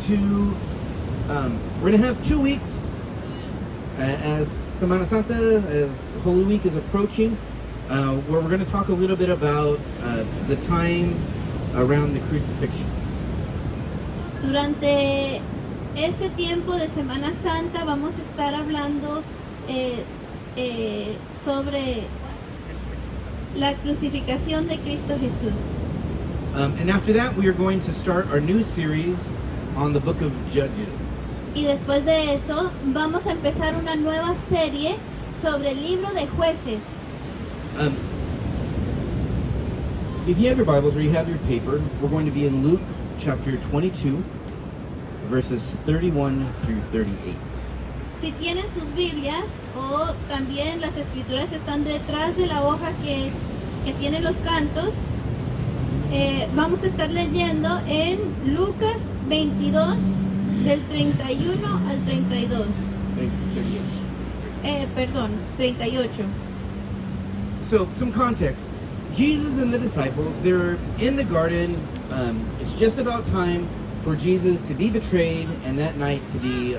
we're going to have 2 weeks as Semana Santa, as Holy Week is approaching, where we're going to talk a little bit about the time around the crucifixion. Durante este tiempo de Semana Santa vamos a estar hablando sobre la crucificación de Cristo Jesús. And after that, we are going to start our new series on the book of Judges. Y después de eso vamos a empezar una nueva serie sobre el libro de Jueces. If you have your Bibles or you have your paper, we're going to be in Luke chapter 22, verses 31 through 38. Si tienen sus Biblias o también las escrituras están detrás de la hoja que tiene los cantos, vamos a estar leyendo en Lucas 22 del 31 al 32. 38. So, some context. Jesus and the disciples, they're in the garden. It's just about time for Jesus to be betrayed and that night to be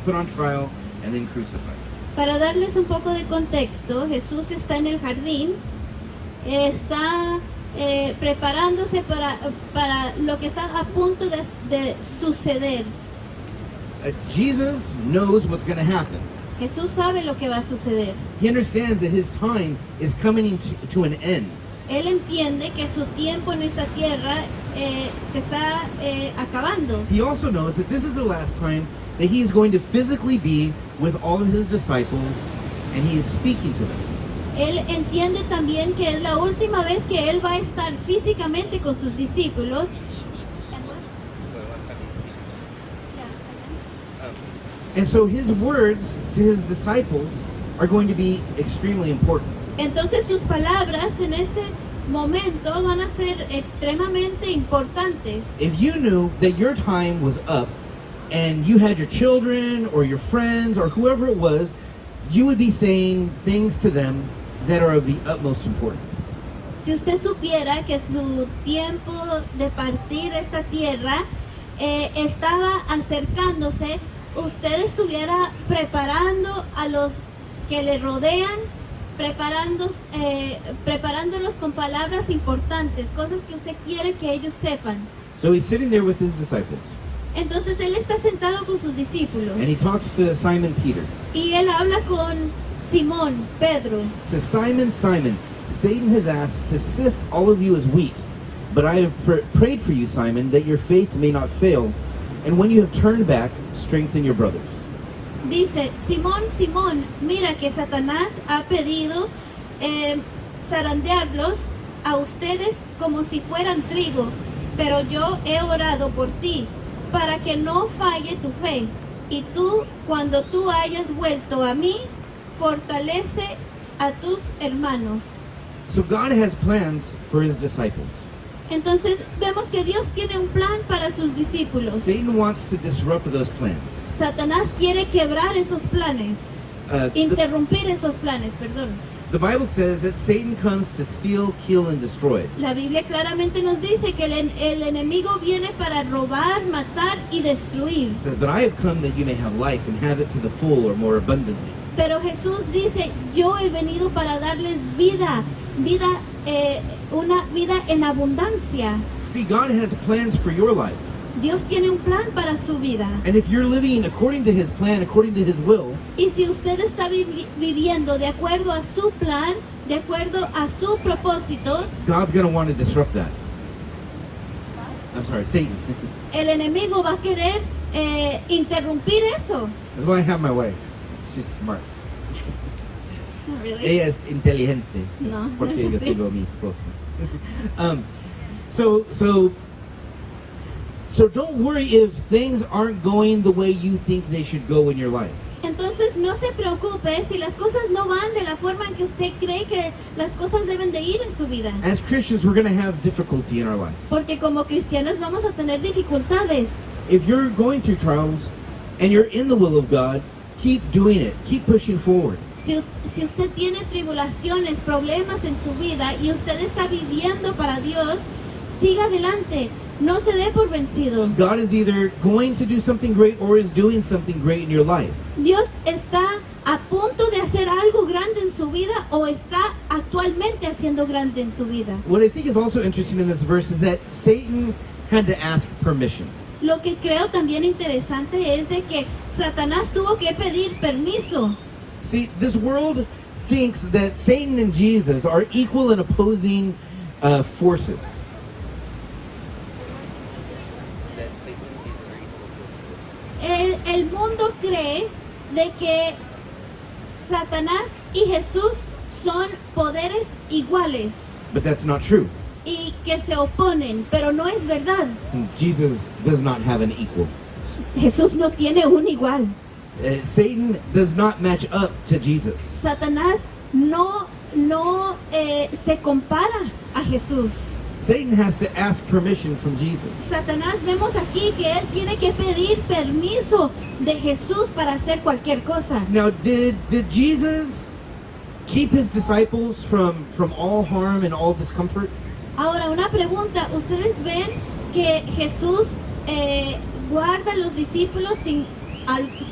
put on trial and then crucified. Para darles un poco de contexto, Jesús está en el jardín, está preparándose para lo que está a punto de suceder. Jesus knows what's going to happen. Jesús sabe lo que va a suceder. He understands that his time is coming to an end. Él entiende que su tiempo en esta tierra se está acabando. He also knows that this is the last time that he is going to physically be with all of his disciples and he is speaking to them. Él entiende también que es la última vez que él va a estar físicamente con sus discípulos. And so his words to his disciples are going to be extremely important. Entonces sus palabras en este momento van a ser extremadamente importantes. If you knew that your time was up and you had your children or your friends or whoever it was, you would be saying things to them that are of the utmost importance. Si usted supiera que su tiempo de partir esta tierra estaba acercándose, usted estuviera preparando a los que le rodean, preparándolos con palabras importantes, cosas que usted quiere que ellos sepan. So he's sitting there with his disciples. Entonces él está sentado con sus discípulos And he talks to Simon Peter. y él habla con Simón, Pedro. He says, Simon, Simon, Satan has asked to sift all of you as wheat, but I have prayed for you, Simon, that your faith may not fail, and when you have turned back, strengthen your brothers. Dice, Simón, Simón, mira que Satanás ha pedido zarandearlos a ustedes como si fueran trigo, pero yo he orado por ti, para que no falle tu fe. Y tú, cuando tú hayas vuelto a mí, fortalece a tus hermanos. So God has plans for his disciples. Entonces vemos que Dios tiene un plan para sus discípulos. Satan wants to disrupt those plans. Satanás quiere quebrar esos planes, interrumpir esos planes, perdón. The Bible says that Satan comes to steal, kill, and destroy. La Biblia claramente nos dice que el enemigo viene para robar, matar y destruir. It says, but I have come that you may have life and have it to the full or more abundantly. Pero Jesús dice, yo he venido para darles vida, una vida en abundancia. See, God has plans for your life. Dios tiene un plan para su vida. And if you're living according to his plan, according to his will, Y si usted está viviendo de acuerdo a su plan, de acuerdo a su propósito, God's going to want to disrupt that. I'm sorry, Satan. el enemigo va a querer interrumpir eso. That's why I have my wife. She's smart. Really? Ella es inteligente. No, Porque no es yo así. tengo a mi esposa. So don't worry if things aren't going the way you think they should go in your life. Entonces no se preocupe si las cosas no van de la forma en que usted cree que las cosas deben de ir en su vida. As Christians, we're going to have difficulty in our life. Porque como cristianos vamos a tener dificultades. If you're going through trials and you're in the will of God, keep doing it. Keep pushing forward. Si usted tiene tribulaciones, problemas en su vida y usted está viviendo para Dios, siga adelante, No se dé por vencido. God is either going to do something great or is doing something great in your life. Dios está a punto de hacer algo grande en su vida o está actualmente haciendo grande en tu vida. What I think is also interesting in this verse is that Satan had to ask permission. Lo que creo también interesante es de que Satanás tuvo que pedir permiso. See, this world thinks that Satan and Jesus are equal and opposing forces. El mundo cree de que Satanás y Jesús son poderes iguales But that's not true. y que se oponen, pero no es verdad. Jesus does not have an equal. Jesús no tiene un igual. Satan does not match up to Jesus. Satanás no se compara a Jesús. Satan has to ask permission from Jesus. Satanás vemos aquí que él tiene que pedir permiso de Jesús para hacer cualquier cosa. Now, did Jesus keep his disciples from all harm and all discomfort? Ahora, una pregunta, ¿ustedes ven que Jesús guarda a los discípulos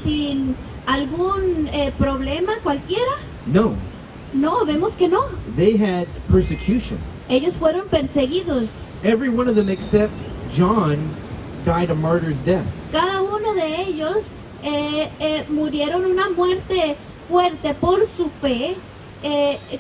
sin algún problema cualquiera? No. No, vemos que no. They had persecution. Ellos fueron perseguidos. Every one of them except John died a martyr's death. Cada uno de ellos murieron una muerte fuerte por su fe,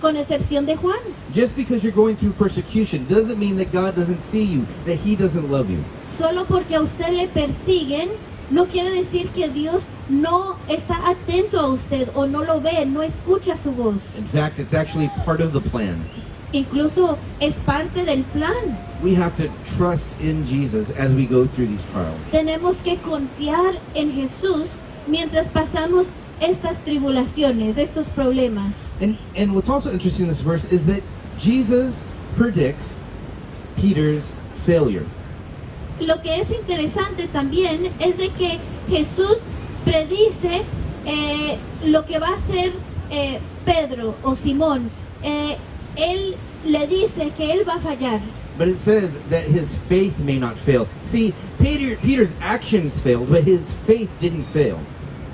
con excepción de Juan. Just because you're going through persecution doesn't mean that God doesn't see you, that he doesn't love you. Solo porque a usted le persiguen, no quiere decir que Dios no está atento a usted o no lo ve, no escucha su voz. In fact, it's actually part of the plan. Incluso es parte del plan. We have to trust in Jesus as we go through these trials. Tenemos que confiar en Jesús mientras pasamos estas tribulaciones, estos problemas. And what's also interesting in this verse is that Jesus predicts Peter's failure. Lo que es interesante también es de que Jesús predice lo que va a hacer Pedro o Simón. Él le dice que él va a fallar. But it says that his faith may not fail. See, Peter's actions failed, but his faith didn't fail.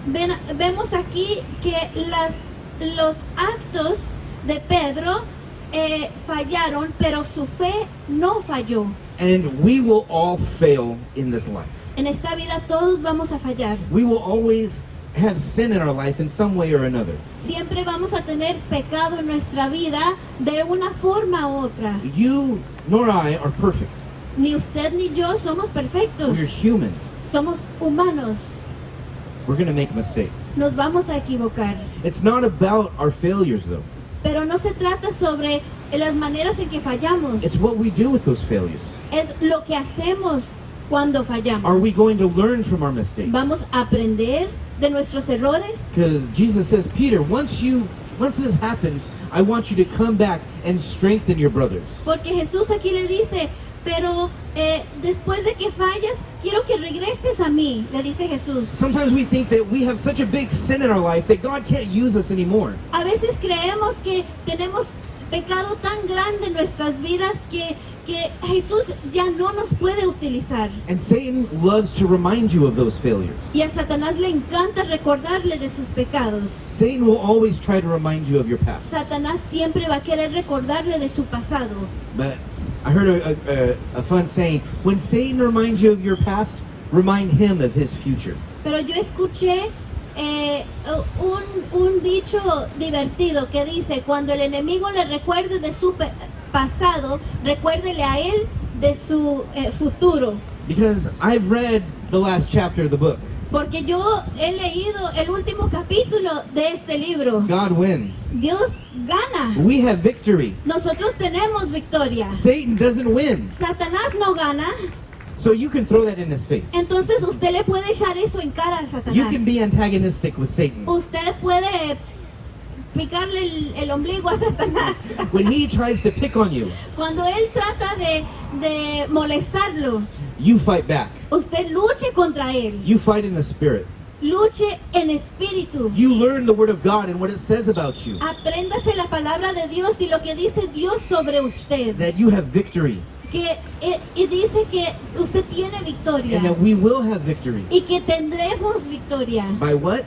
Vemos aquí que los actos de Pedro fallaron, pero su fe no falló. And we will all fail in this life. En esta vida todos vamos a fallar. We will always have sin in our life in some way or another. Siempre vamos a tener pecado en nuestra vida de una forma u otra. You nor I are perfect. Ni usted ni yo somos perfectos. We're human. Somos humanos. We're going to make mistakes. Nos vamos a equivocar. It's not about our failures, though. Pero no se trata sobre las maneras en que fallamos. It's what we do with those failures. Es lo que hacemos cuando fallamos. Are we going to learn from our mistakes? Vamos a aprender de nuestros errores. Because Jesus says, Peter, once this happens, I want you to come back and strengthen your brothers. Porque Jesús aquí le dice, pero después de que fallas, quiero que regreses a mí, le dice Jesús. Sometimes we think that we have such a big sin in our life that God can't use us anymore. A veces creemos que tenemos pecado tan grande en nuestras vidas que Jesús ya no nos puede utilizar. And Satan loves to remind you of those failures. Y a Satanás le encanta recordarle de sus pecados. Satan will always try to remind you of your past. Satanás siempre va a querer recordarle de su pasado. But I heard a fun saying, when Satan reminds you of your past, remind him of his future. Pero yo escuché un dicho divertido que dice, cuando el enemigo le recuerde de su pasado, recuérdele a él de su futuro. Because I've read the last chapter of the book. Porque yo he leído el último capítulo de este libro. God wins. Dios gana. We have victory. Nosotros tenemos victoria. Satan doesn't win. Satanás no gana. So you can throw that in his face. Entonces usted le puede echar eso en cara a You Satanás. can be antagonistic with Satan. Usted puede picarle el ombligo a Satanás. When he tries to pick on you, Cuando él trata de molestarlo, you fight back. usted luche contra él. You fight in the spirit. Luche en espíritu. You learn the word of God and what it says about you. Apréndase la palabra de Dios y lo que dice Dios sobre usted. That you have victory. y dice que usted tiene victoria and that we will have victory. y que tendremos victoria. By what?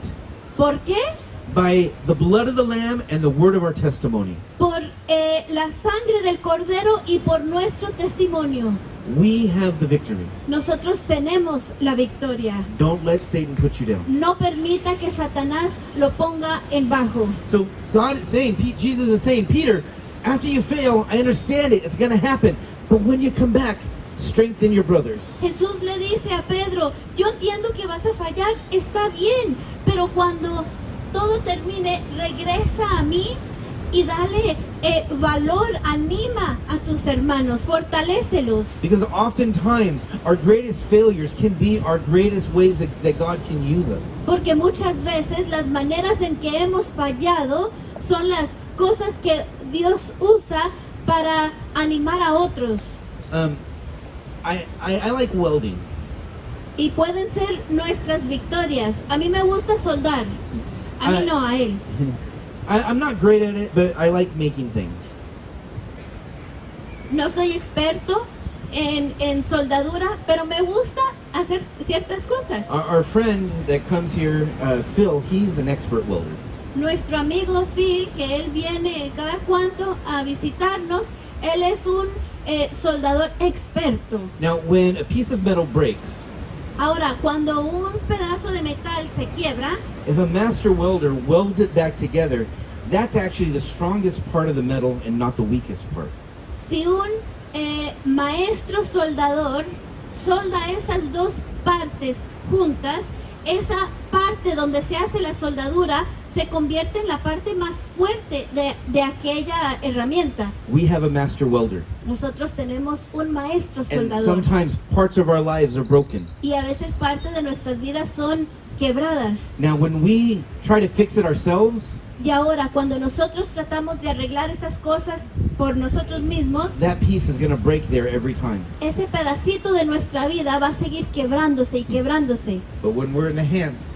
¿Por qué? By the blood of the Lamb and the word of our testimony. Por la sangre del Cordero y por nuestro testimonio. We have the victory. Nosotros tenemos la victoria. Don't let Satan put you down. No permita que Satanás lo ponga en bajo. So God is saying, Jesus is saying, Peter, after you fail, I understand it. It's going to happen. But when you come back, strengthen your brothers. Jesús le dice a Pedro, yo entiendo que vas a fallar, está bien, pero cuando todo termine, regresa a mí y dale valor, anima a tus hermanos, fortalécelos. Because oftentimes our greatest failures can be our greatest ways that God can use us. Porque muchas veces las maneras en que hemos fallado son las cosas que Dios usa para animar a otros. I like welding. Y pueden ser nuestras victorias. A mí me gusta soldar. A mí no, a él. I'm not great at it, but I like making things. No soy experto en soldadura, pero me gusta hacer ciertas cosas. Our friend that comes here, Phil, he's an expert welder. Nuestro amigo Phil, que él viene cada cuanto a visitarnos, él es un soldador experto. Now, when a piece of metal breaks, Ahora, cuando un pedazo de metal se quiebra, if a master welder welds it back together, that's actually the strongest part of the metal and not the weakest part. si un maestro soldador solda esas dos partes juntas, esa parte donde se hace la soldadura se convierte en la parte más fuerte de aquella herramienta. We have a master welder. Nosotros tenemos un maestro And soldador sometimes parts of our lives are broken. y a veces parte de nuestras vidas son quebradas. Now, when we try to fix it ourselves, Y ahora, cuando nosotros tratamos de arreglar esas cosas por nosotros mismos, that piece is going to break there every time. ese pedacito de nuestra vida va a seguir quebrándose y quebrándose. But when we're in the hands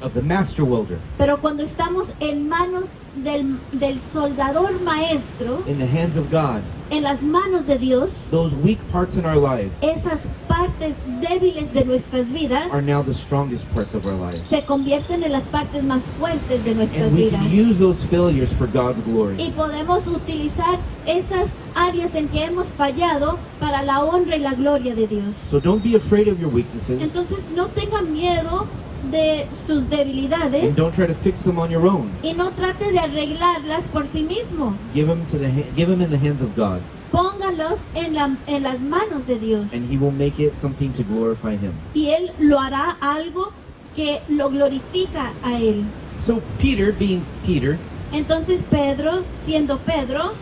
of the master welder, Pero cuando estamos en manos del soldador maestro, in the hands of God, en las manos de Dios, those weak parts in our lives esas partes débiles de nuestras vidas are now the strongest parts of our lives. se convierten en las partes más fuertes de nuestras And we vidas. can use those failures for God's glory. Y podemos utilizar esas áreas en que hemos fallado para la honra y la gloria de Dios. So don't be afraid of your weaknesses, Entonces no tengan miedo de sus debilidades and don't try to fix them on your own. y no trate de arreglarlas por sí mismo. Give them in the hands of God, Póngalos en las manos de Dios and He will make it something to glorify Him. y Él lo hará algo que lo glorifica a Él. So Peter, being Peter, Entonces Pedro, siendo Pedro,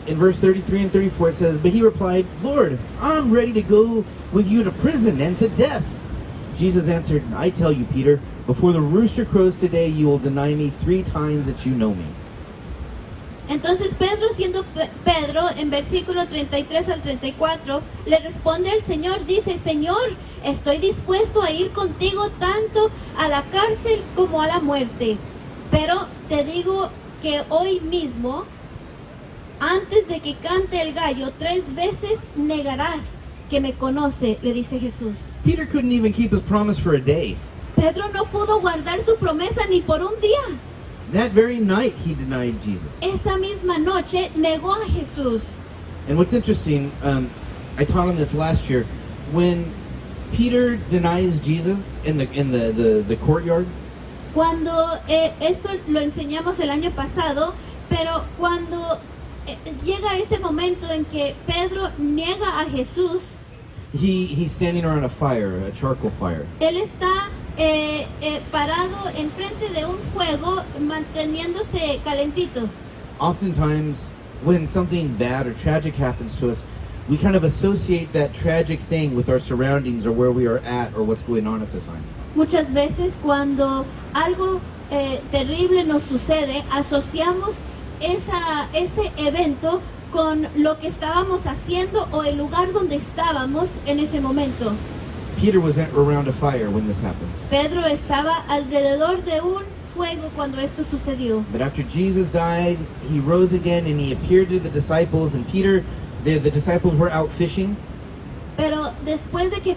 in verse 33 and 34 it says, "But he replied, Lord, I'm ready to go with you to prison and to death." Jesus answered, "I tell you, Peter, before the rooster crows today, you will deny me 3 times that you know me." entonces Pedro, siendo Pedro, en versículo 33 al 34, le responde al Señor, dice, Señor, estoy dispuesto a ir contigo tanto a la cárcel como a la muerte. Pero te digo que hoy mismo, antes de que cante el gallo, 3 veces negarás que me conoce, le dice Jesús. Peter couldn't even keep his promise for a day. Pedro no pudo guardar su promesa ni por un día. That very night, he denied Jesus. Esa misma noche negó a Jesús. And what's interesting, I taught on this last year, when Peter denies Jesus in the courtyard, Cuando esto lo enseñamos el año pasado, pero cuando llega ese momento en que Pedro niega a Jesús, he's standing around a fire, a charcoal fire. él está parado enfrente de un fuego manteniéndose calentito. Oftentimes, when something bad or tragic happens to us, we kind of associate that tragic thing with our surroundings or where we are at or what's going on at the time. Muchas veces cuando algo terrible nos sucede, asociamos ese evento con lo que estábamos haciendo o el lugar donde estábamos en ese momento. Peter was around a fire when this happened. Pedro estaba alrededor de un fuego cuando esto sucedió. But after Jesus died, he rose again and he appeared to the disciples, and Peter The disciples were out fishing, Pero después de que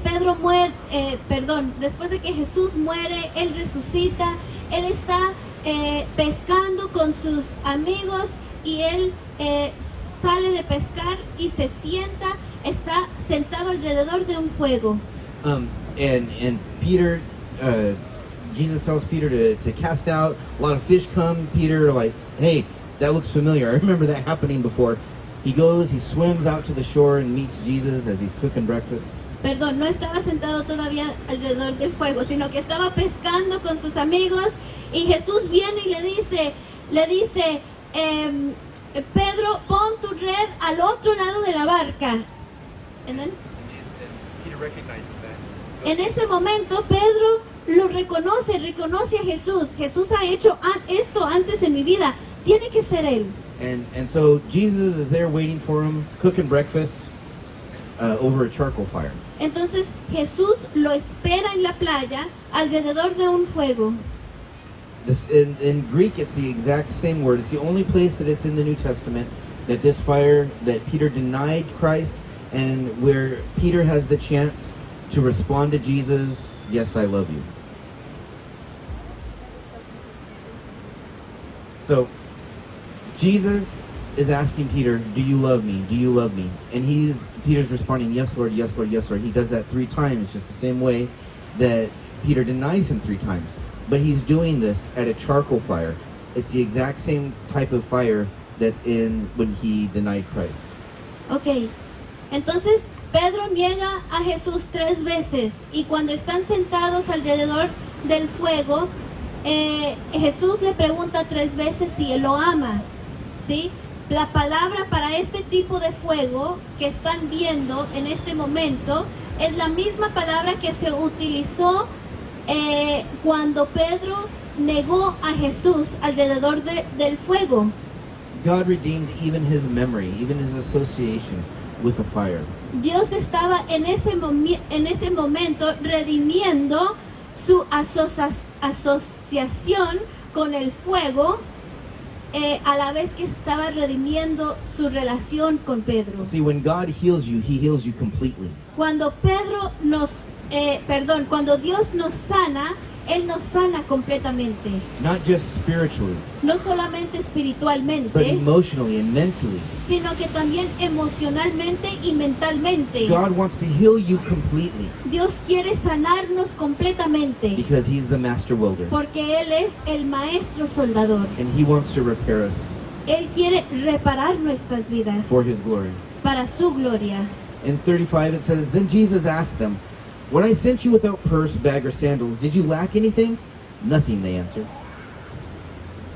después de que Jesús muere, Él resucita, Él está pescando con sus amigos y Él sale de pescar y se sienta, está sentado alrededor de un fuego. and Peter, Jesus tells Peter to cast out. A lot of fish come. Peter like, hey, that looks familiar. I remember that happening before. He goes, he swims out to the shore and meets Jesus as he's cooking breakfast. Perdón, no estaba sentado todavía alrededor del fuego, sino que estaba pescando con sus amigos y Jesús viene y le dice, Pedro, pon tu red al otro lado de la barca. And then, Peter recognizes that. en ese momento Pedro lo reconoce a Jesús. Jesús ha hecho esto antes en mi vida, tiene que ser Él. And so Jesus is there waiting for him, cooking breakfast over a charcoal fire. Entonces Jesús lo espera en la playa alrededor de un fuego. This in Greek, it's the exact same word. It's the only place that it's in the New Testament that this fire, that Peter denied Christ, and where Peter has the chance to respond to Jesus, yes, I love you. So Jesus is asking Peter, do you love me? Do you love me? And Peter's responding, yes, Lord, yes, Lord, yes, Lord. He does that 3 times, just the same way that Peter denies him 3 times. But he's doing this at a charcoal fire. It's the exact same type of fire that's in when he denied Christ. Ok, entonces Pedro niega a Jesús 3 veces y cuando están sentados alrededor del fuego, Jesús le pregunta 3 veces si él lo ama, ¿sí? La palabra para este tipo de fuego que están viendo en este momento es la misma palabra que se utilizó cuando Pedro negó a Jesús alrededor del fuego. God redeemed even his memory, even his association with the fire. Dios estaba en ese momento redimiendo su asociación con el fuego, a la vez que estaba redimiendo su relación con Pedro. See, when God heals you, he heals you completely. Cuando cuando Dios nos sana, Él nos sana completamente. Not just spiritually, No solamente but espiritualmente, emotionally and mentally. sino que también emocionalmente y mentalmente. God wants to heal you completely Dios quiere sanarnos completamente, because he's the master welder. porque Él es el maestro soldador. And he wants to repair us Él quiere reparar nuestras vidas for his glory. para su gloria. In 35 it says, Then Jesus asked them, When I sent you without purse, bag, or sandals, did you lack anything? Nothing, they answered.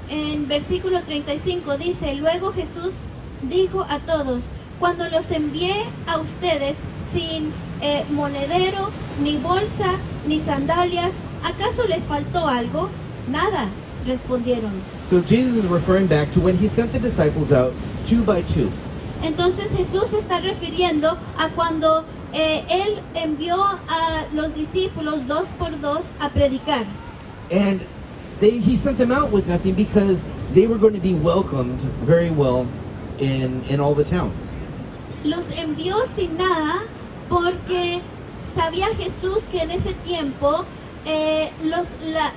En versículo 35 dice, luego Jesús dijo a todos, cuando los envié a ustedes sin monedero, ni bolsa, ni sandalias, ¿acaso les faltó algo? Nada, respondieron. So Jesus is referring back to when he sent the disciples out 2 by 2. Entonces Jesús se está refiriendo a cuando Él envió a los discípulos 2 por 2 a predicar. And he sent them out with nothing because they were going to be welcomed very well in all the towns. Los envió sin nada porque sabía Jesús que en ese tiempo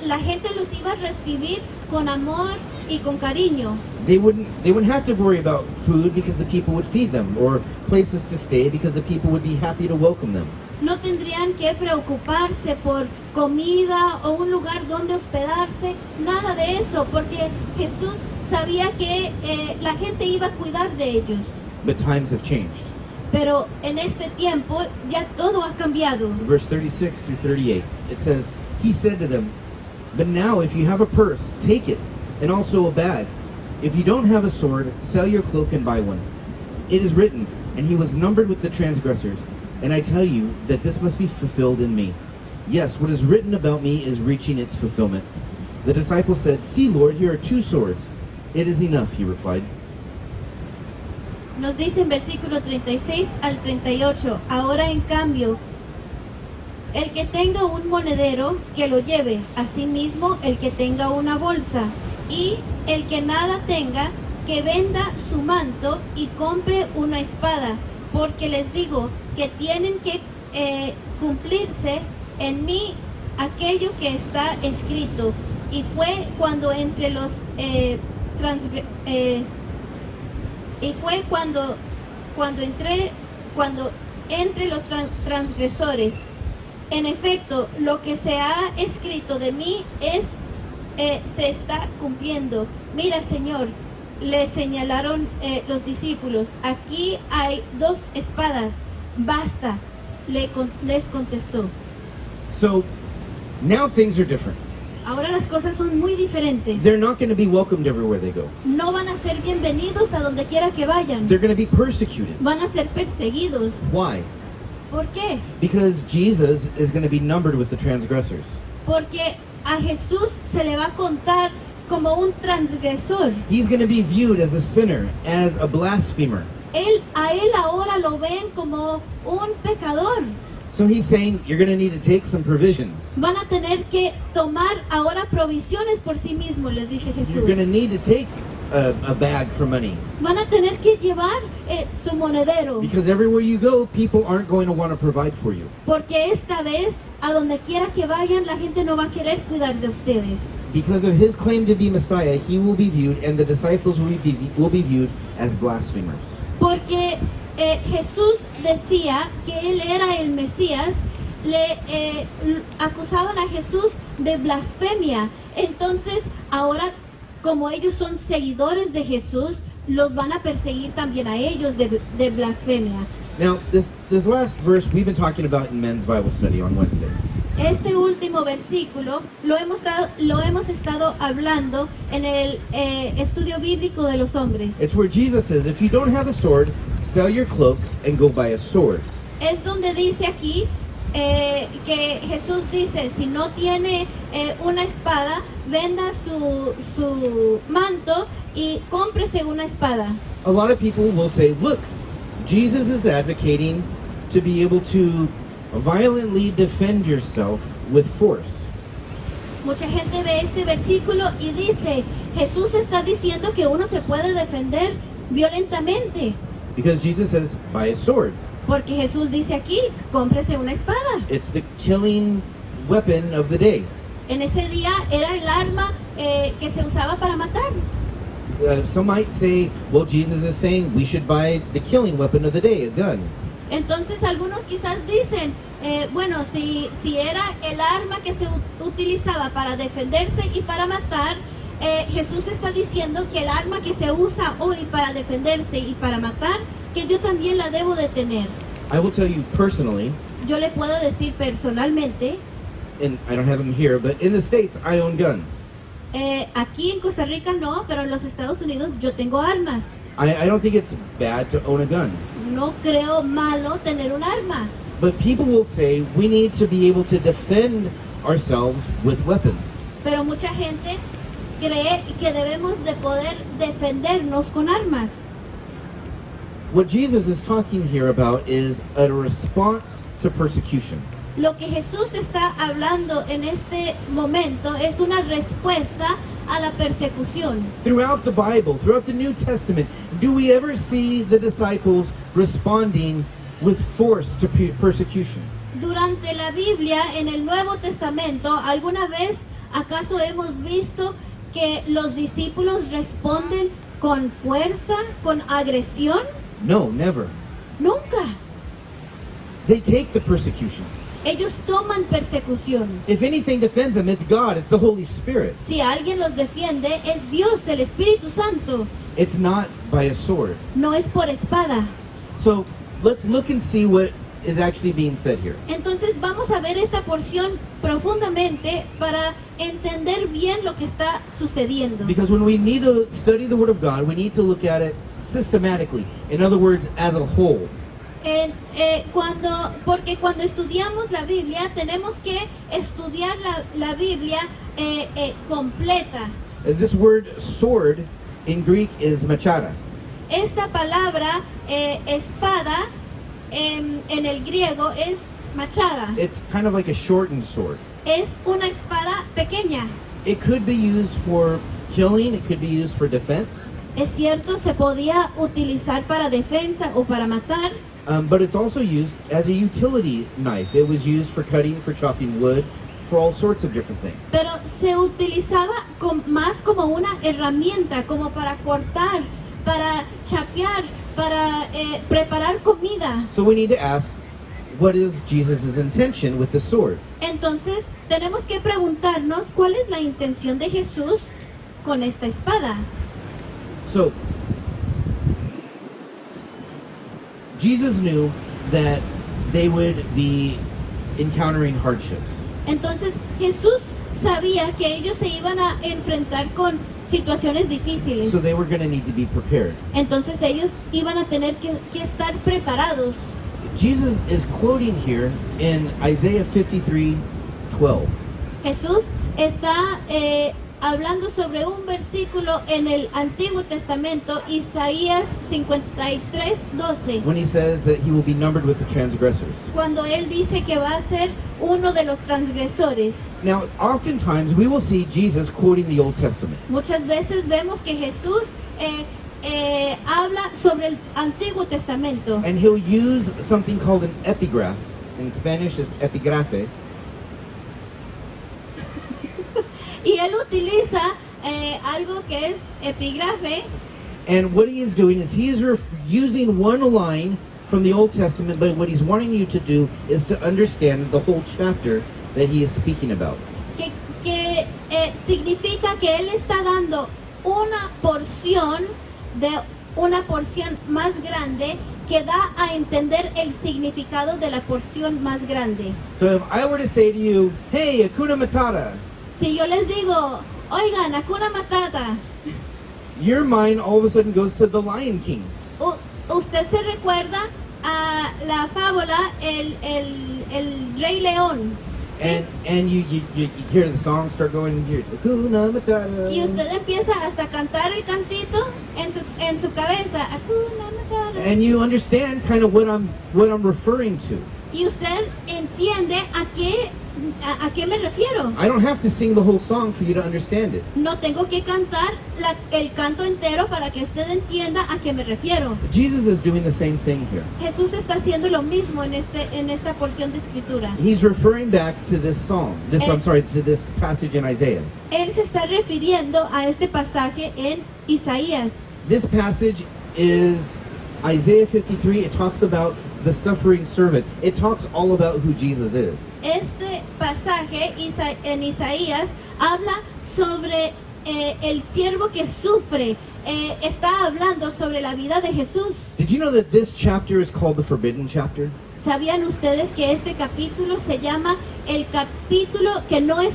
la gente los iba a recibir con amor y con cariño. They wouldn't have to worry about food because the people would feed them, or places to stay because the people would be happy to welcome them. No tendrían que preocuparse por comida o un lugar donde hospedarse, nada de eso, porque Jesús sabía que la gente iba a cuidar de ellos. But times have changed. Pero en este tiempo ya todo ha cambiado. Verse 36 through 38, it says, He said to them, But now if you have a purse, take it, and also a bag. If you don't have a sword, sell your cloak and buy one. It is written, and he was numbered with the transgressors. And I tell you that this must be fulfilled in me. Yes, what is written about me is reaching its fulfillment. The disciples said, See, Lord, here are 2 swords. It is enough, he replied. Nos dice en versículo 36 al 38, ahora en cambio, el que tenga un monedero, que lo lleve, asimismo el que tenga una bolsa, y el que nada tenga, que venda su manto y compre una espada, porque les digo que tienen que cumplirse en mí aquello que está escrito. Y fue cuando entre los entre los transgresores. En efecto, lo que se ha escrito de mí se está cumpliendo. Mira, Señor, le señalaron los discípulos, aquí hay 2 espadas, basta, les contestó. So now things are different. Ahora las cosas son muy diferentes. They're not going to be welcomed everywhere they go. No van a ser bienvenidos a donde quiera que vayan. They're going to be persecuted. Van a ser perseguidos. Why? ¿Por qué? Because Jesus is going to be numbered with the transgressors. Porque a Jesús se le va a contar como un transgresor. He's going to be viewed as a sinner, as a blasphemer. A él ahora lo ven como un pecador. So he's saying you're going to need to take some provisions. Van a tener que tomar ahora provisiones por sí mismos, les dice You're going to Jesús. need to take a bag for money. Van a tener que llevar su monedero. Because everywhere you go, people aren't going to want to provide for you. Porque esta vez, a donde quiera que vayan, la gente no va a querer cuidar de ustedes. Because of his claim to be Messiah, he will be viewed, and the disciples will be viewed as blasphemers. Porque Jesús decía que él era el Mesías, le acusaban a Jesús de blasfemia. Entonces, ahora, como ellos son seguidores de Jesús, los van a perseguir también a ellos de blasfemia. Now, this last verse we've been talking about in men's Bible study on Wednesdays. Este último versículo lo hemos estado hablando en el estudio bíblico de los hombres. It's where Jesus says, if you don't have a sword, sell your cloak and go buy a sword. Es donde dice aquí que Jesús dice, si no tiene una espada, venda su manto y cómprese una espada. A lot of people will say, look, Jesus is advocating to be able to violently defend yourself with force. Mucha gente ve este versículo y dice, Jesús está diciendo que uno se puede defender violentamente. Because Jesus says, buy a sword. Porque Jesús dice aquí, cómprese una espada. It's the killing weapon of the day. En ese día era el arma que se usaba para matar. Some might say, well, Jesus is saying we should buy the killing weapon of the day, a gun. Entonces algunos quizás dicen, bueno, si era el arma que se utilizaba para defenderse y para matar, Jesús está diciendo que el arma que se usa hoy para defenderse y para matar, que yo también la debo de tener. I will tell you personally, Yo le puedo decir personalmente, and I don't have them here, but in the States, I own guns. aquí en Costa Rica no, pero en los Estados Unidos yo tengo armas. I don't think it's bad to own a gun. No creo malo tener un arma. But people will say we need to be able to defend ourselves with weapons. Pero mucha gente cree que debemos de poder defendernos con armas. What Jesus is talking here about is a response to persecution. Lo que Jesús está hablando en este momento es una respuesta a la persecución. Throughout the Bible, throughout the New Testament, do we ever see the disciples responding with force to persecution? Durante la Biblia, en el Nuevo Testamento, ¿alguna vez acaso hemos visto que los discípulos responden con fuerza, con agresión? No, never. Nunca. They take the persecution. Ellos toman persecución. If anything defends them, it's God, it's the Holy Spirit. Si alguien los defiende, es Dios, el Espíritu Santo. It's not by a sword. No es por espada. So let's look and see what is actually being said here. Entonces vamos a ver esta porción profundamente para entender bien lo que está sucediendo. Because when we need to study the Word of God, we need to look at it systematically. In other words, as a whole. Porque cuando estudiamos la Biblia, tenemos que estudiar la Biblia completa. This word sword in Greek is machada. Esta palabra espada en el griego es machada. It's kind of like a shortened sword. Es una espada pequeña. It could be used for killing, it could be used for defense. Es cierto, se podía utilizar para defensa o para matar, but it's also used as a utility knife. It was used for cutting, for chopping wood, for all sorts of different things. pero se utilizaba más como una herramienta, como para cortar, para chapear, para preparar comida. So we need to ask, what is Jesus' intention with the sword? Entonces tenemos que preguntarnos cuál es la intención de Jesús con esta espada. So, Jesus knew that they would be encountering hardships. Entonces Jesús sabía que ellos se iban a enfrentar con situaciones difíciles. So they were going to need to be prepared. Entonces ellos iban a tener que estar preparados. Jesus is quoting here in Isaiah 53:12. Jesús está hablando sobre un versículo en el Antiguo Testamento, Isaías 53:12, When he says that he will be numbered with the transgressors. cuando él dice que va a ser uno de los transgresores. Now, oftentimes we will see Jesus quoting the Old Testament. Muchas veces vemos que Jesús habla sobre el Antiguo Testamento And he'll use something called an epigraph. In Spanish, it's epigrafe. y él utiliza algo que es epígrafe. And what he is doing is he is using one line from the Old Testament, but what he's wanting you to do is to understand the whole chapter that he is speaking about. que significa que él está dando una porción más grande que da a entender el significado de la porción más grande. So if I were to say to you, hey, Hakuna Matata, Si yo les digo, oigan, Hakuna Matata, your mind all of a sudden goes to the Lion King. usted se recuerda a la fábula el Rey León. ¿sí? And you hear the song start going, you hear Hakuna Matata. Y usted empieza hasta a cantar el cantito en su cabeza, Hakuna Matata. And you understand kind of what I'm referring to. Y usted entiende a qué me refiero. I don't have to sing the whole song for you to understand it. No tengo que cantar el canto entero para que usted entienda a qué me refiero. Jesus is doing the same thing here. Jesús está haciendo lo mismo en esta porción de escritura. He's referring back to this psalm. To this passage in Isaiah. Él se está refiriendo a este pasaje en Isaías. This passage is Isaiah 53. It talks about the suffering servant. It talks all about who Jesus is. Este pasaje en Isaías habla sobre el siervo que sufre. Está hablando sobre la vida de Jesús. Did you know that this chapter is called the forbidden chapter? ¿Sabían ustedes que este capítulo se llama el capítulo que no es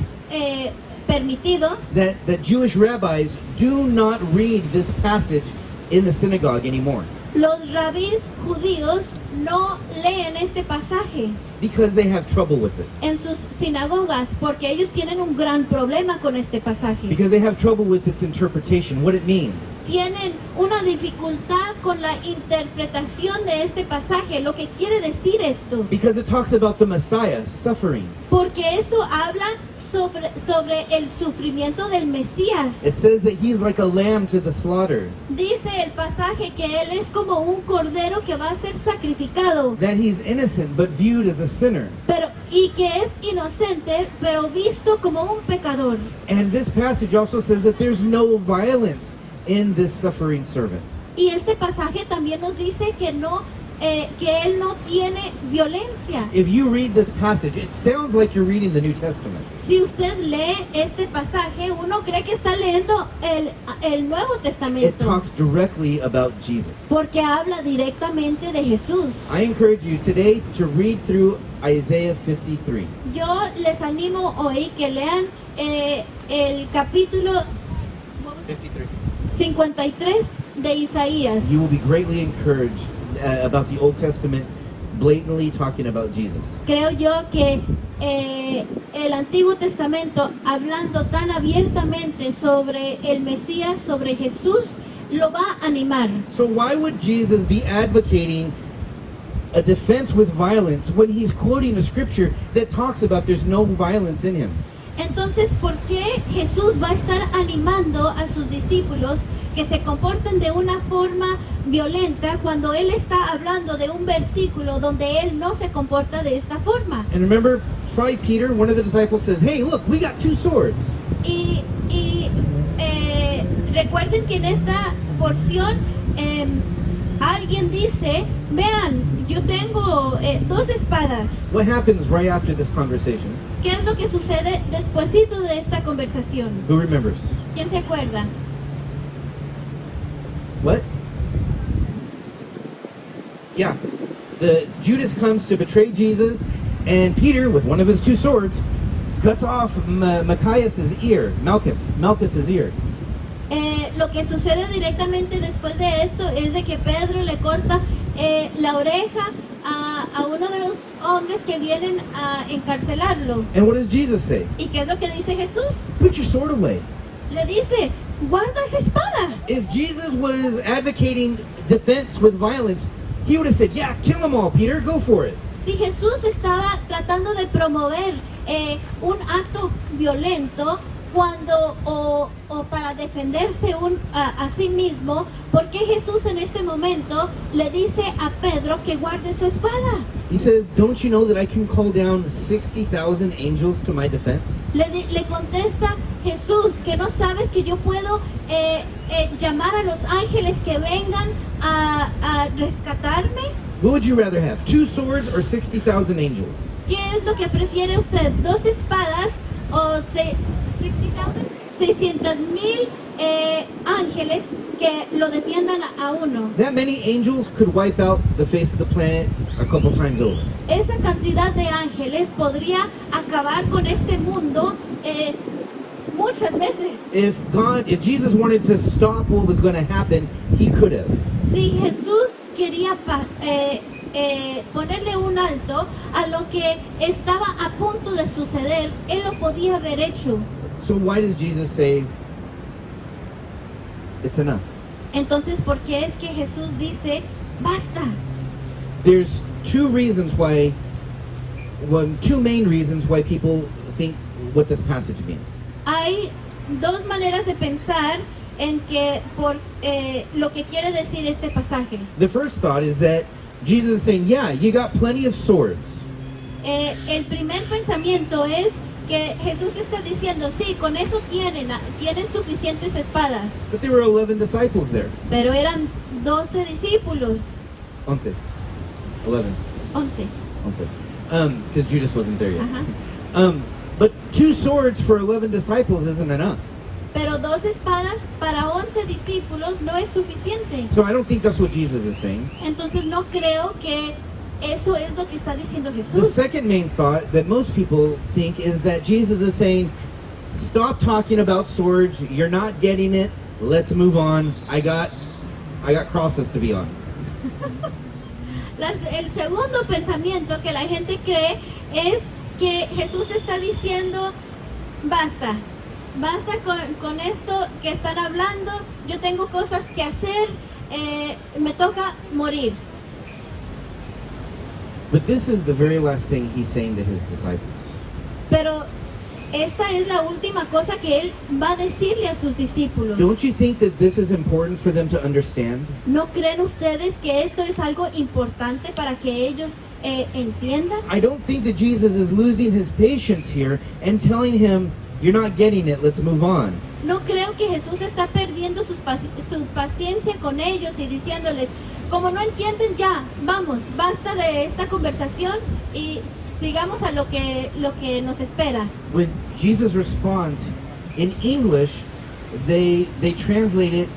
permitido? That Jewish rabbis do not read this passage in the synagogue anymore. Los rabís judíos no leen este pasaje Because they have trouble with it. en sus sinagogas porque ellos tienen un gran problema con este pasaje. Because they have trouble with its interpretation, what it means. Tienen una dificultad con la interpretación de este pasaje, lo que quiere decir esto. Because it talks about the Messiah suffering. Porque esto habla sobre el sufrimiento del Mesías. It says that he's like a lamb to the slaughter. Dice el pasaje que él es como un cordero que va a ser sacrificado, That he's innocent but viewed as a sinner. y que es inocente, pero visto como un pecador. And this passage also says that there's no violence in this suffering servant. Y este pasaje también nos dice que él no tiene violencia. If you read this passage, it sounds like you're reading the New Testament. Si usted lee este pasaje, uno cree que está leyendo el Nuevo It Testamento, talks directly about Jesus. porque habla directamente de Jesús. I encourage you today to read through Isaiah 53. Yo les animo hoy que lean el capítulo 53 de Isaías. You will be greatly encouraged about the Old Testament blatantly talking about Jesus. Creo yo que el Antiguo Testamento, hablando tan abiertamente sobre el Mesías, sobre Jesús, lo va a animar. So why would Jesus be advocating a defense with violence when he's quoting a scripture that talks about there's no violence in him? Entonces, ¿por qué Jesús va a estar animando a sus discípulos que se comporten de una forma violenta cuando él está hablando de un versículo donde él no se comporta de esta forma. And remember, probably Peter, one of the disciples, says, "Hey, look, we got 2 swords." Y recuerden que en esta porción alguien dice, vean, yo tengo 2 espadas. What happens right after this conversation? ¿Qué es lo que sucede despuesito de esta conversación? Who remembers? ¿Quién se acuerda? What? Yeah. The Judas comes to betray Jesus, and Peter, with one of his 2 swords, cuts off Malchus's ear. Lo que sucede directamente después de esto es de que Pedro le corta la oreja a uno de los hombres que vienen a encarcelarlo. And what does Jesus say? ¿Y qué es lo que dice Jesús? Put your sword away. Le dice, guarda esa espada. If Jesus was advocating defense with violence, he would have said, "Yeah, kill them all, Peter, go for it." Si Jesús estaba tratando de promover un acto violento cuando o para defenderse a sí mismo, ¿por qué Jesús en este momento le dice a Pedro que guarde su espada? He says, "Don't you know that I can call down 60,000 angels to my defense?" Le contesta Jesús que no sabes que yo puedo llamar a los ángeles que vengan a rescatarme. What would you rather have, 2 swords or 60,000 angels? ¿Qué es lo que prefiere usted? ¿2 espadas o 600,000 ángeles que lo defiendan a uno? That many angels could wipe out the face of the planet a couple times over. Esa cantidad de ángeles podría acabar con este mundo muchas veces. If Jesus wanted to stop what was going to happen, he could have. Si Jesús quería ponerle un alto a lo que estaba a punto de suceder, él lo podía haber hecho. So why does Jesus say, "It's enough"? Entonces, ¿por qué es que Jesús dice, basta? There's 2 reasons why, 2 main reasons why people think what this passage means. Hay 2 maneras de pensar en que por lo que quiere decir este pasaje. The first thought is that Jesus is saying, "Yeah, you got plenty of swords. El primer pensamiento es que Jesús está diciendo, sí, con eso tienen suficientes espadas, But there were 11 disciples there." pero eran 12 discípulos, 11. 11. 11. Because Judas wasn't there yet. Ajá. But 2 swords for 11 disciples isn't enough. Pero 2 espadas para 11 discípulos no es suficiente. So I don't think that's what Jesus is saying. Entonces no creo que eso es lo que está diciendo The Jesús. second main thought that most people think is that Jesus is saying, "Stop talking about swords. You're not getting it. Let's move on. I got crosses to be on." El segundo pensamiento que la gente cree es que Jesús está diciendo, basta con esto que están hablando, yo tengo cosas que hacer, me toca morir. But this is the very last thing he's saying to his disciples. Pero esta es la última cosa que él va a decirle a sus discípulos. Don't you think that this is important for them to understand? ¿No creen ustedes que esto es algo importante para que ellos entiendan? I don't think that Jesus is losing his patience here and telling him, "You're not getting it, let's move on." No creo que Jesús está perdiendo su paciencia con ellos y diciéndoles, como no entienden ya, vamos, basta de esta conversación y sigamos a lo que nos espera. When Jesus responds, in English, they translate it,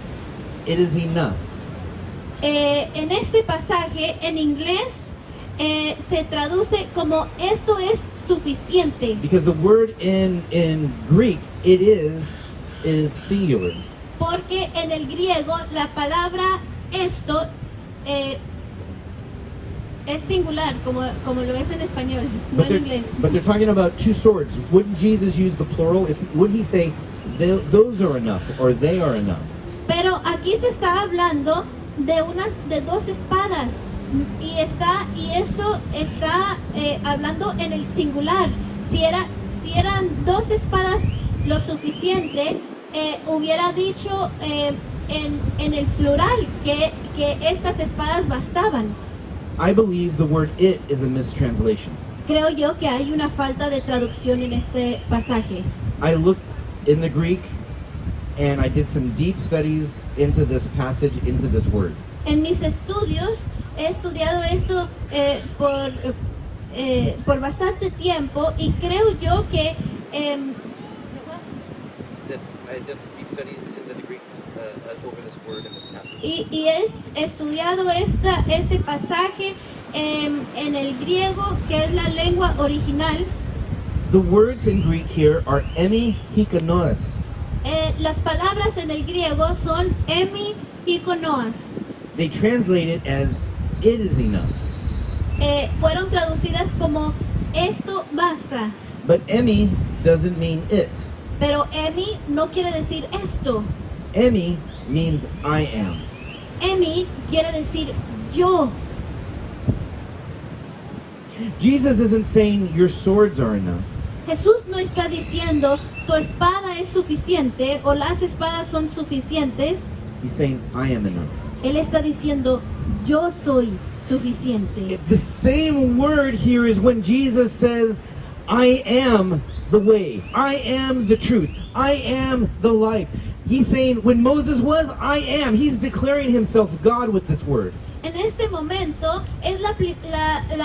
"It is enough." En este pasaje, en inglés, se traduce como esto es suficiente. Because the word in Greek, "it is singular. Porque en el griego la palabra esto es singular, como lo es en español, no en inglés. But they're talking about 2 swords. Wouldn't Jesus use the plural? Would he say, "Those are enough," or "they are enough"? Pero aquí se está hablando de 2 espadas y esto está hablando en el singular. Si eran 2 espadas lo suficiente, hubiera dicho en el plural, que estas espadas bastaban. I believe the word it is a mistranslation. Creo yo que hay una falta de traducción en este pasaje. I looked in the Greek and I did some deep studies into this passage, into this word. En mis estudios he estudiado esto por bastante tiempo y creo yo que I did some deep studies into the Greek over this word in this passage. y he estudiado este pasaje en el griego, que es la lengua original. The words in Greek here are emi hikonoas. Las palabras en el griego son emi y konoas. They translate it as it is enough. Fueron traducidas como esto basta, But emi doesn't mean it. pero emi no quiere decir esto. Emi means I am. Emi quiere decir yo. Jesus isn't saying your swords are enough. Jesús no está diciendo tu espada es suficiente o las espadas son suficientes. He's saying I am enough. Él está diciendo yo soy suficiente. The same word here is when Jesus says, I am the way, I am the truth, I am the life. He's saying when Moses was, I am. He's declaring himself God with this word. En este momento es la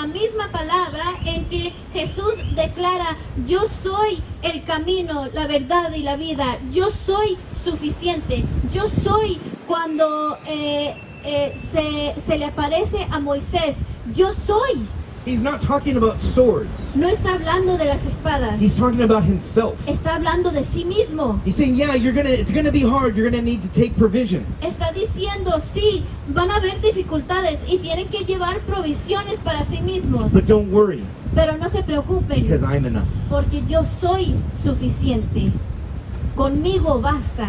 misma palabra en que Jesús declara yo soy el camino, la verdad y la vida. Yo soy suficiente. Yo soy cuando se le aparece a Moisés. Yo soy. He's not talking about swords. No está hablando de las espadas. He's talking about himself. Está hablando de sí mismo. He's saying, yeah, it's gonna be hard. You're gonna need to take provisions. Está diciendo, sí, van a haber dificultades y tienen que llevar provisiones para sí mismos. But don't worry, Pero no se preocupen, because I'm enough. porque yo soy suficiente. Conmigo basta.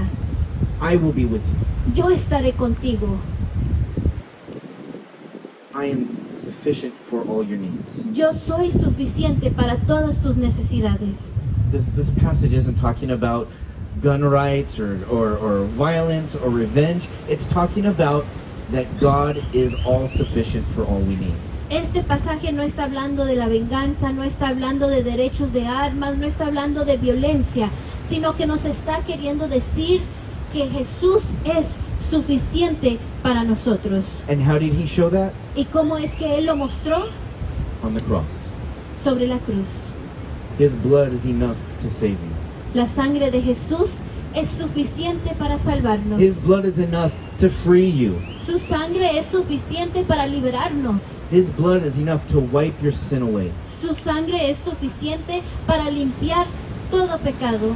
I will be with you. Yo estaré contigo. I am sufficient for all your needs. Yo soy suficiente para todas tus necesidades. This passage isn't talking about gun rights or violence or revenge. It's talking about that God is all sufficient for all we need. Este pasaje no está hablando de la venganza, no está hablando de derechos de armas, no está hablando de violencia, sino que nos está queriendo decir que Jesús es suficiente para nosotros. And how did he show that? ¿Y cómo es que Él lo mostró? On the cross. Sobre la cruz. His blood is enough to save you. La sangre de Jesús es suficiente para salvarnos. His blood is enough to free you. Su sangre es suficiente para liberarnos. His blood is enough to wipe your sin away. Su sangre es suficiente para limpiar todo pecado.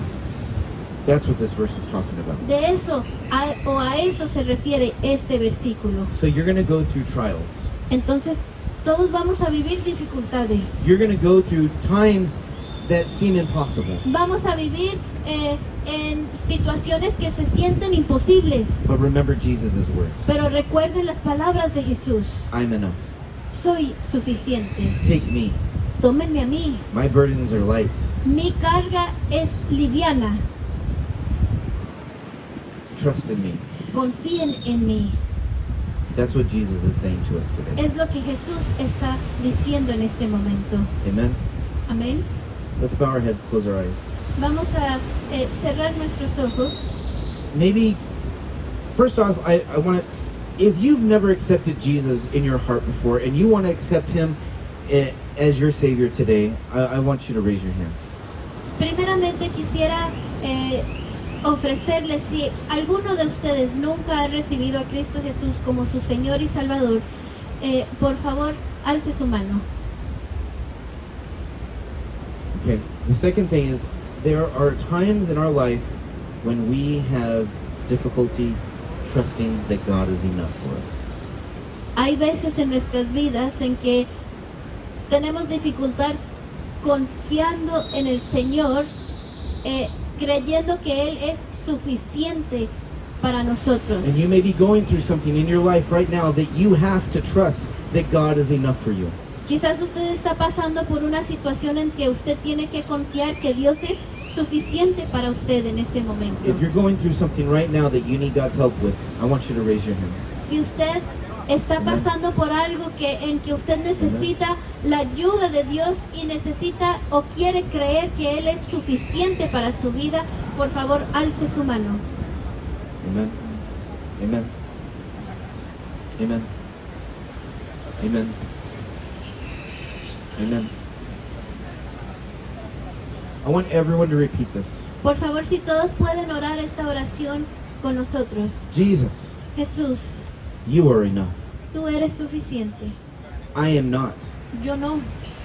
That's what this verse is talking about. De eso, a eso se refiere este versículo. So you're going to go through trials. Entonces, todos vamos a vivir dificultades. You're going to go through times that seem impossible. Vamos a vivir en situaciones que se sienten imposibles. But remember Jesus' words. Pero recuerden las palabras de Jesús. I'm enough. Soy suficiente. Take me. Tómenme a mí. My burdens are light. Mi carga es liviana. Trust in me. Confíen en mí. That's what Jesus is saying to us today. Es lo que Jesús está diciendo en este momento. Amen. Amén. Let's bow our heads, close our eyes. Vamos a cerrar nuestros ojos. Maybe, first off, I want to, if you've never accepted Jesus in your heart before and you want to accept him as your Savior today, I want you to raise your hand. Primeramente quisiera ofrecerles, si alguno de ustedes nunca ha recibido a Cristo Jesús como su Señor y Salvador, por favor, alce su mano. Okay. The second thing is, there are times in our life when we have difficulty trusting that God is enough for us. Hay veces en nuestras vidas en que tenemos dificultad confiando en el Señor, creyendo que Él es suficiente para nosotros. And you may be going through something in your life right now that you have to trust that God is enough for you. Quizás usted está pasando por una situación en que usted tiene que confiar que Dios es suficiente para usted en este momento. If you're going through something right now that you need God's help with, I want you to raise your hand. Si usted está Amen. pasando por algo en que usted necesita la ayuda de Dios y necesita o quiere creer que Él es suficiente para su vida, por favor, alce su mano. Amen. Amen. Amen. Amen. Amen. I want everyone to repeat this. Por favor, si todos pueden orar esta oración con nosotros. Jesus, Jesús, you are enough. tú eres suficiente. I am not. Yo no.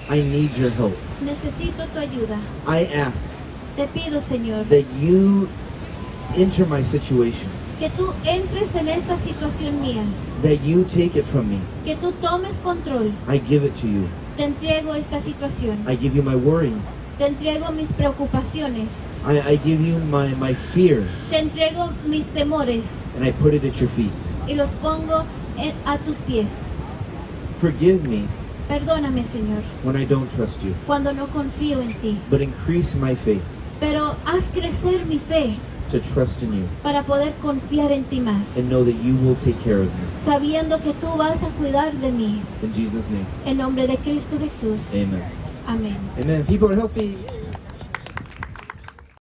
I need your help. Necesito tu ayuda. I ask Te pido, Señor, that you enter my situation, que tú entres en esta situación mía, that you take it from me. que tú tomes control. I give it to you. Te entrego esta situación. I give you my worry. Te entrego mis preocupaciones. I give you my fear, Te entrego mis temores and I put it at your feet. y los pongo a tus pies. Forgive me Perdóname, Señor, when I don't trust you, cuando no confío en ti. but increase my faith Pero haz crecer mi fe to trust in you para poder confiar en ti más, and know that you will take care of me. sabiendo que tú vas a cuidar de mí. In Jesus' name, En nombre de Cristo Jesús. amen. Amén. Amen. People are healthy.